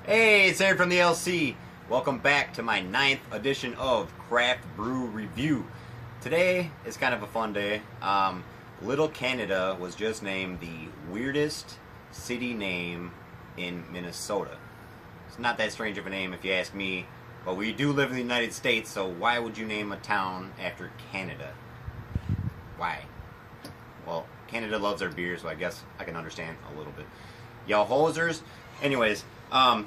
Hey, it's Aaron from the LC. Welcome back to my 9th edition of Craft Brew Review. Today is kind of a fun day. Little Canada was just named the weirdest city name in Minnesota. It's not that strange of a name if you ask me, but we do live in the United States, so why would you name a town after Canada? Why? Well, Canada loves their beer, so I guess I can understand a little bit. Y'all hosers. Anyways,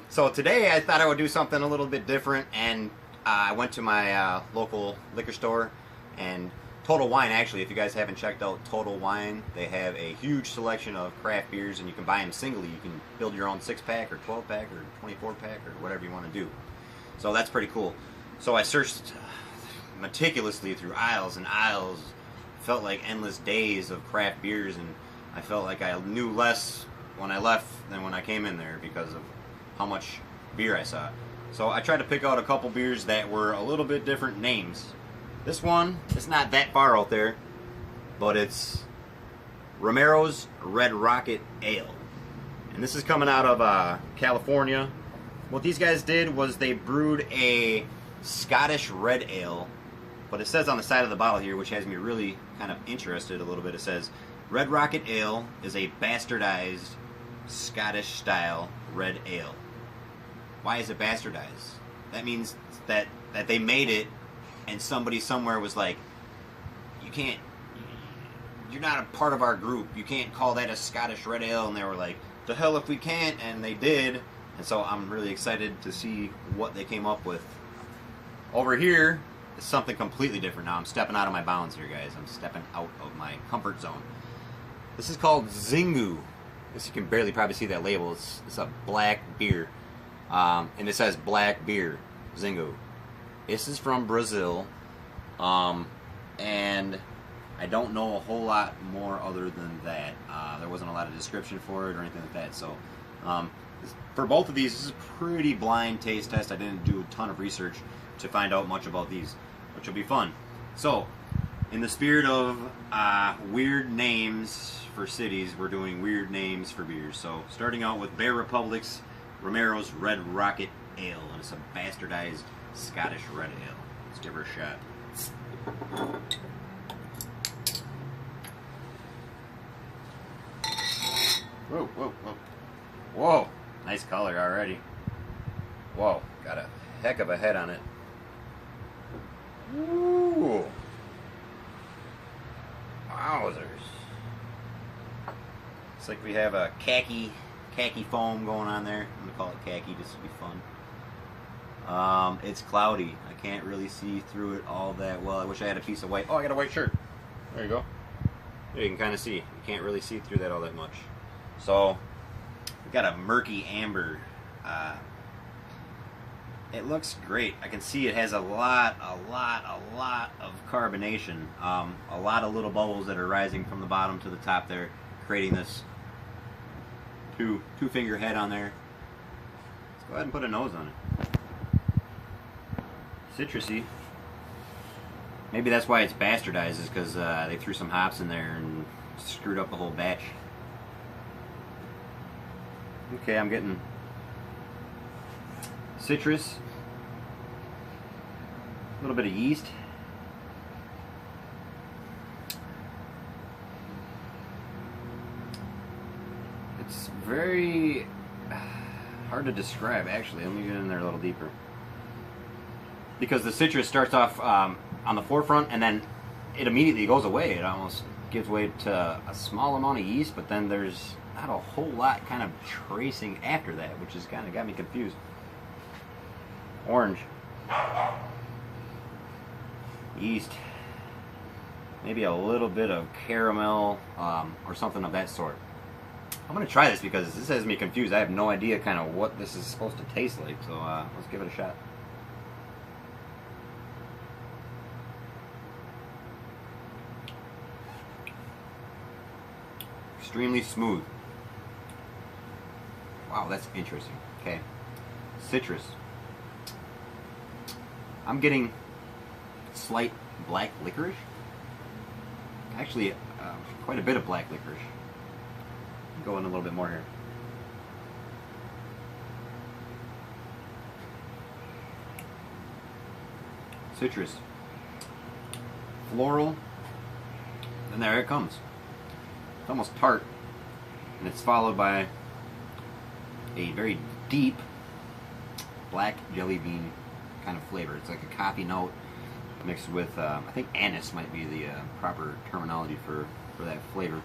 so today I thought I would do something a little bit different, and I went to my local liquor store, and Total Wine, actually, if you guys haven't checked out Total Wine, they have a huge selection of craft beers, and you can buy them singly. You can build your own 6-pack or 12-pack or 24-pack or whatever you want to do. So that's pretty cool. So I searched meticulously through aisles and aisles. Felt like endless days of craft beers, and I felt like I knew less when I left than when I came in there because of how much beer I saw. So I tried to pick out a couple beers that were a little bit different names. This one, it's not that far out there, but it's Romero's Red Rocket Ale. And this is coming out of California. What these guys did was they brewed a Scottish red ale, but it says on the side of the bottle here, which has me really kind of interested a little bit, it says, Red Rocket Ale is a bastardized Scottish-style red ale. Why is it bastardized? That means that they made it and somebody somewhere was like, you're not a part of our group. You can't call that a Scottish red ale. And they were like, the hell if we can't, and they did. And so I'm really excited to see what they came up with. Over here is something completely different now. I'm stepping out of my bounds here, guys. I'm stepping out of my comfort zone. This is called Xingu. I guess you can barely probably see that label. It's a black beer. And it says black beer, Xingu. This is from Brazil. And I don't know a whole lot more other than that. There wasn't a lot of description for it or anything like that. So for both of these, this is a pretty blind taste test. I didn't do a ton of research to find out much about these, which will be fun. So, in the spirit of weird names for cities, we're doing weird names for beers. So, starting out with Bear Republic's Romero's Red Rocket Ale, and it's a bastardized Scottish red ale. Let's give her a shot. Whoa, whoa, whoa. Whoa, nice color already. Whoa, got a heck of a head on it. Ooh. Wowzers. It's like we have a khaki foam going on there. I'm going to call it khaki just to be fun. It's cloudy. I can't really see through it all that well. I wish I had a piece of white. Oh, I got a white shirt. There you go. There you can kind of see. You can't really see through that all that much. So, we got a murky amber. It looks great. I can see it has a lot of carbonation. A lot of little bubbles that are rising from the bottom to the top there, creating this two-finger head on there. Let's go ahead and put a nose on it. Citrusy. Maybe that's why it's bastardized, is because they threw some hops in there and screwed up the whole batch. Okay, I'm getting citrus, a little bit of yeast. It's very hard to describe, actually. Let me get in there a little deeper. Because the citrus starts off on the forefront, and then it immediately goes away. It almost gives way to a small amount of yeast, but then there's not a whole lot kind of tracing after that, which has kind of got me confused. Orange. Yeast. Maybe a little bit of caramel or something of that sort. I'm going to try this because this has me confused. I have no idea kind of what this is supposed to taste like, so let's give it a shot. Extremely smooth. Wow, that's interesting. Okay. Citrus. I'm getting slight black licorice. Actually, quite a bit of black licorice. Go in a little bit more here. citrus, floral, and there it comes. It's almost tart, and it's followed by a very deep black jelly bean kind of flavor. It's like a coffee note mixed with, I think anise might be the proper terminology for that flavor.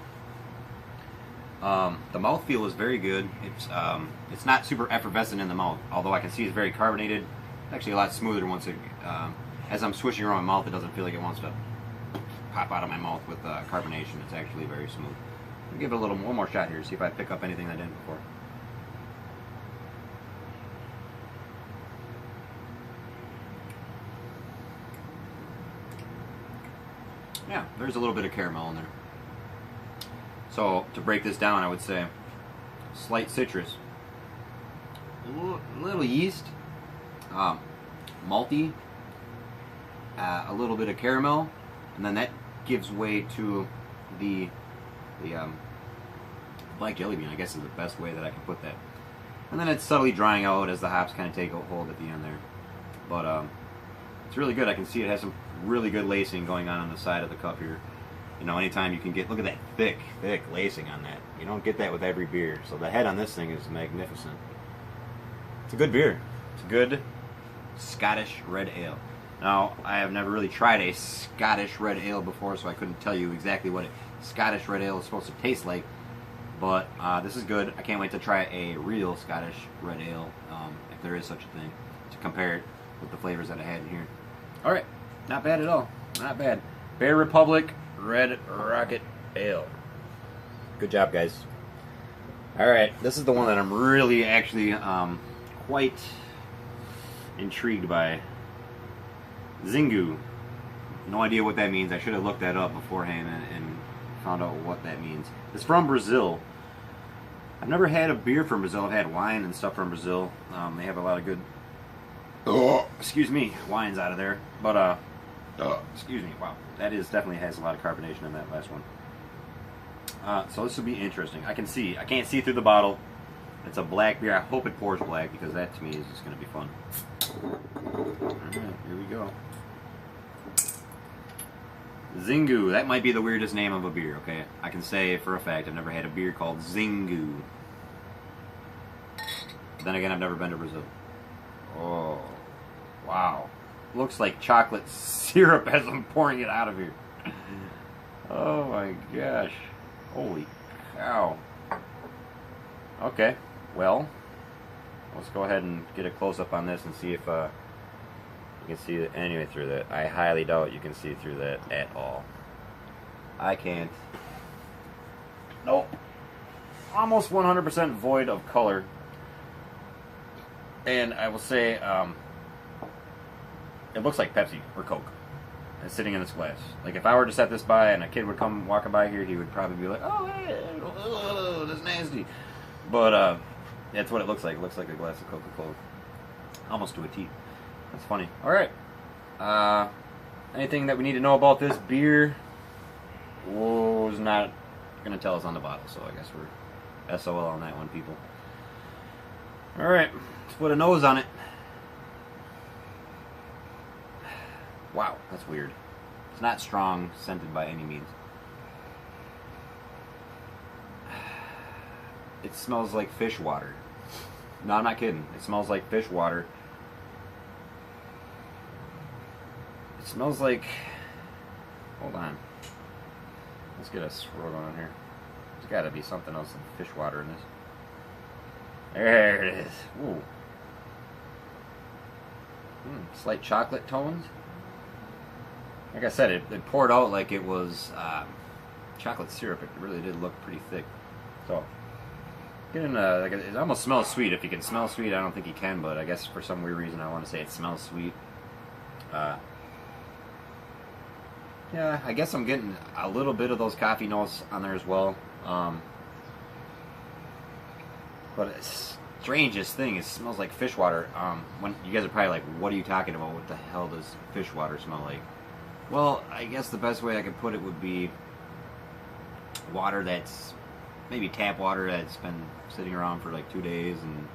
The mouthfeel is very good. It's not super effervescent in the mouth, although I can see it's very carbonated. It's actually a lot smoother once it, as I'm swishing around my mouth, it doesn't feel like it wants to pop out of my mouth with carbonation. It's actually very smooth. I'll give it one more shot here, see if I pick up anything I didn't before. Yeah, there's a little bit of caramel in there. So, to break this down, I would say slight citrus, a little yeast, malty, a little bit of caramel, and then that gives way to the black jelly bean, I guess is the best way that I can put that. And then it's subtly drying out as the hops kind of take a hold at the end there. But it's really good. I can see it has some really good lacing going on the side of the cup here. You know, anytime you can get, look at that thick lacing on that. You don't get that with every beer. So the head on this thing is magnificent. It's a good beer. It's a good Scottish red ale. Now, I have never really tried a Scottish red ale before, so I couldn't tell you exactly what a Scottish red ale is supposed to taste like. But this is good. I can't wait to try a real Scottish red ale, if there is such a thing, to compare it with the flavors that I had in here. Alright, not bad at all. Not bad. Bear Republic Red Rocket Ale. Good job, guys. Alright, this is the one that I'm really actually quite intrigued by. Xingu. No idea what that means. I should have looked that up beforehand and found out what that means. It's from Brazil. I've never had a beer from Brazil. I've had wine and stuff from Brazil. They have a lot of good, excuse me, wines out of there. But, excuse me, wow. That definitely has a lot of carbonation in that last one. So this will be interesting. I can't see through the bottle. It's a black beer. I hope it pours black because that to me is just going to be fun. Alright, here we go. Xingu. That might be the weirdest name of a beer, okay? I can say for a fact I've never had a beer called Xingu. Then again, I've never been to Brazil. Oh, wow. Looks like chocolate syrup as I'm pouring it out of here. Oh my gosh. Holy cow. Okay, well, let's go ahead and get a close-up on this and see if you can see it anyway through that. I highly doubt you can see through that at all. I can't. Nope. Almost 100% void of color. And I will say, it looks like Pepsi or Coke. It's sitting in this glass. Like if I were to set this by and a kid would come walking by here, he would probably be like, "Oh, hey, that's nasty." But that's what it looks like. It looks like a glass of Coca-Cola, almost to a T. That's funny. All right. Anything that we need to know about this beer was not going to tell us on the bottle, so I guess we're SOL on that one, people. All right. Let's put a nose on it. Wow, that's weird. It's not strong scented by any means. It smells like fish water. No, I'm not kidding. It smells like fish water. It smells like... Hold on. Let's get a swirl going on here. There's got to be something else than fish water in this. There it is. Ooh. Slight chocolate tones. Like I said, it poured out like it was chocolate syrup. It really did look pretty thick. So, getting like it almost smells sweet. If you can smell sweet, I don't think you can, but I guess for some weird reason I want to say it smells sweet. Yeah, I guess I'm getting a little bit of those coffee notes on there as well. But it's strangest thing, it smells like fish water. When you guys are probably like, what are you talking about? What the hell does fish water smell like? Well, I guess the best way I could put it would be water that's maybe tap water that's been sitting around for like 2 days and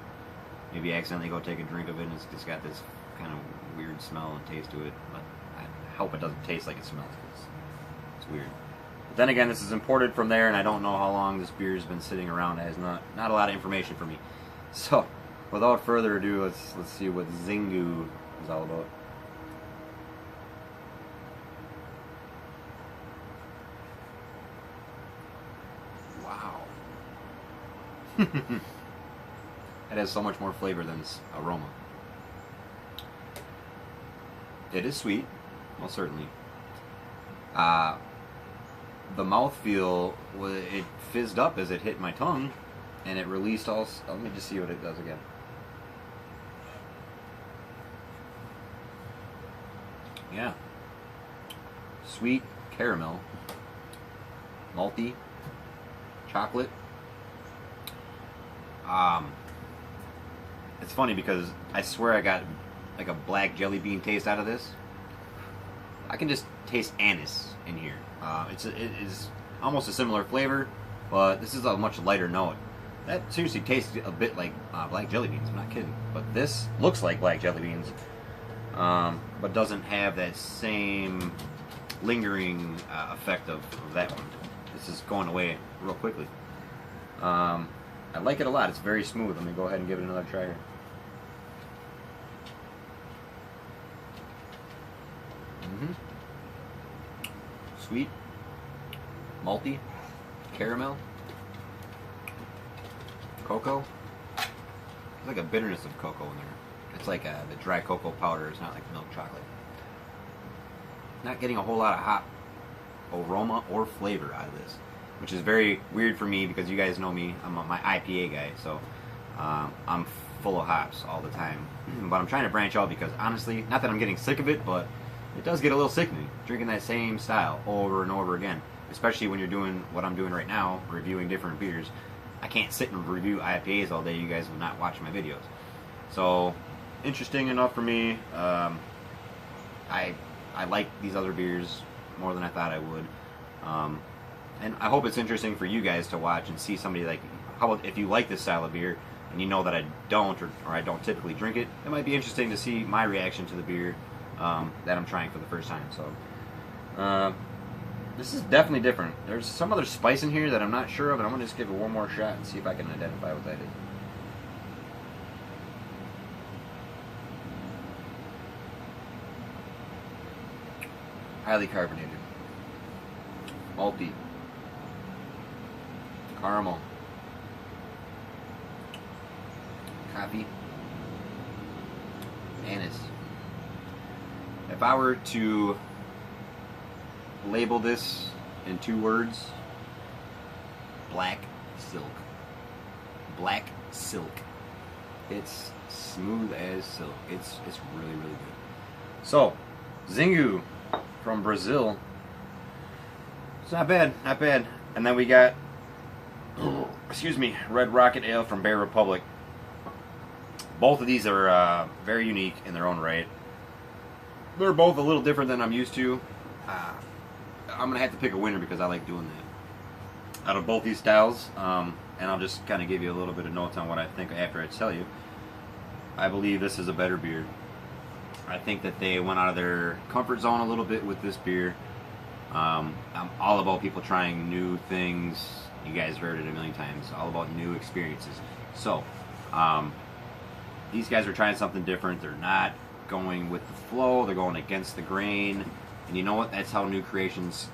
maybe accidentally go take a drink of it and it's just got this kind of weird smell and taste to it. But hope it doesn't taste like it smells. It's weird. But then again, this is imported from there, and I don't know how long this beer has been sitting around. It has not a lot of information for me. So, without further ado, let's see what Xingu is all about. Wow. It has so much more flavor than its aroma. It is sweet, most certainly. The mouthfeel, it fizzed up as it hit my tongue, and it released all. Let me just see what it does again. Yeah. Sweet caramel, malty, chocolate. It's funny because I swear I got like a black jelly bean taste out of this. I can just taste anise in here. It is almost a similar flavor, but this is a much lighter note. That seriously tastes a bit like black jelly beans. I'm not kidding. But this looks like black jelly beans, but doesn't have that same lingering effect of that one. This is going away real quickly. I like it a lot. It's very smooth. Let me go ahead and give it another try here. Sweet, malty, caramel, cocoa. There's like a bitterness of cocoa in there. It's like the dry cocoa powder. It's not like milk chocolate. Not getting a whole lot of hop aroma or flavor out of this, which is very weird for me because you guys know me. I'm my IPA guy, so I'm full of hops all the time. But I'm trying to branch out because honestly, not that I'm getting sick of it, but it does get a little sickening drinking that same style over and over again, especially when you're doing what I'm doing right now, reviewing different beers. I can't sit and review IPAs all day. You guys will not watch my videos. So, interesting enough for me. I like these other beers more than I thought I would. And I hope it's interesting for you guys to watch and see somebody like, how about if you like this style of beer and you know that I don't or I don't typically drink it, it might be interesting to see my reaction to the beer that I'm trying for the first time. So this is definitely different. There's some other spice in here that I'm not sure of, and I'm going to just give it one more shot and see if I can identify what that is. Highly carbonated, malty, caramel, coffee, anise. If I were to label this in 2 words, black silk. Black silk. It's smooth as silk. It's really, really good. So, Xingu from Brazil. It's not bad, not bad. And then we got, excuse me, Red Rocket Ale from Bear Republic. Both of these are very unique in their own right. They're both a little different than I'm used to. I'm going to have to pick a winner because I like doing that. Out of both these styles, and I'll just kind of give you a little bit of notes on what I think after I tell you. I believe this is a better beer. I think that they went out of their comfort zone a little bit with this beer. I'm all about people trying new things. You guys heard it a million times. All about new experiences. So, these guys are trying something different. They're not going with the flow. They're going against the grain. And you know what? That's how new creations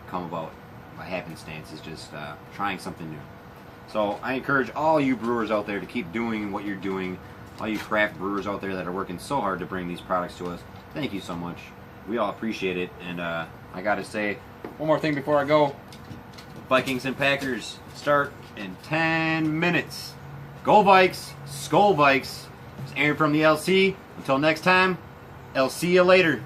come about by happenstance, is just trying something new. So I encourage all you brewers out there to keep doing what you're doing. All you craft brewers out there that are working so hard to bring these products to us, thank you so much. We all appreciate it. And I gotta say one more thing before I go. Vikings and Packers start in 10 minutes. Go Vikes! Skol Vikes! It's Aaron from the LC. Until next time, I'll see you later.